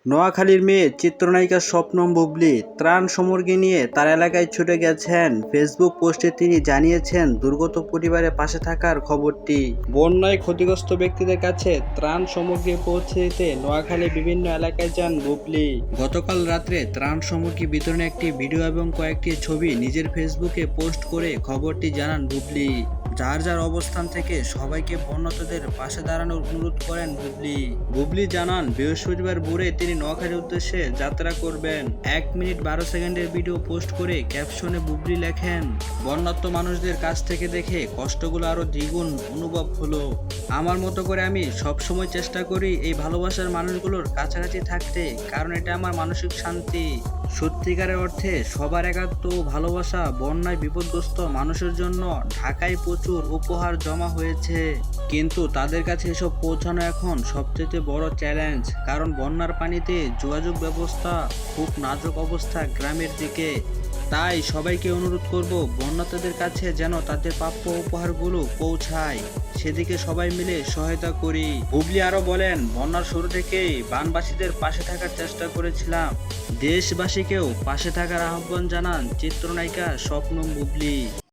নোয়াখালীর মেয়ে চিত্রনায়িকা শবনম বুবলী ত্রাণ সামগ্রী নিয়ে তার এলাকায় ছুটে গেছেন। ফেসবুক পোস্টে তিনি জানিয়েছেন দুর্গত পরিবারের পাশে থাকার খবরটি। বন্যায় ক্ষতিগ্রস্ত ব্যক্তিদের কাছে ত্রাণ সামগ্রী পৌঁছে দিতে নোয়াখালীর বিভিন্ন এলাকায় যান বুবলী। গতকাল রাত্রে ত্রাণ সামগ্রী বিতরণের একটি ভিডিও এবং কয়েকটি ছবি নিজের ফেসবুকে পোস্ট করে খবরটি জানান বুবলী। যার যার অবস্থান থেকে সবাইকে বন্যার্তদের পাশে দাঁড়ানোর অনুরোধ করেন বুবলী। বুবলী জানান বৃহস্পতিবার ভোরে তিনি নোয়াখালীর উদ্দেশ্যে যাত্রা করবেন। 1 মিনিট 12 সেকেন্ডের ভিডিও পোস্ট করে ক্যাপশনে বুবলী লেখেন, বন্যার্ত মানুষদের কাছ থেকে দেখে কষ্টগুলো আরো দ্বিগুণ অনুভব হলো। আমার মতো করে আমি সবসময় চেষ্টা করি এই ভালোবাসার মানুষগুলোর কাছাকাছি থাকতে, কারণ এটা আমার মানসিক শান্তি। সত্যিকারের অর্থে সবার একাত্ম ও ভালোবাসা। বন্যায় বিপদগ্রস্ত মানুষের জন্য ঢাকায় প্রচুর উপহার জমা হয়েছে, কিন্তু তাদের কাছে এসব পৌঁছানো এখন সবচেয়ে বড় চ্যালেঞ্জ, কারণ বন্যার পানিতে যোগাযোগ ব্যবস্থা খুব নাজুক অবস্থা গ্রামের দিকে। তাই সবাইকে অনুরোধ করব বন্যার্তদের কাছে যেন তাদের প্রাপ্য উপহারগুলো পৌঁছায়, সেদিকে সবাই মিলে সহায়তা করি। বুবলী আরো বলেন, বন্যার শুরু থেকেই বানবাসীদের পাশে থাকার চেষ্টা করেছিলাম। দেশবাসীকেও পাশে থাকার আহ্বান জানান চিত্রনায়িকা শবনম বুবলী।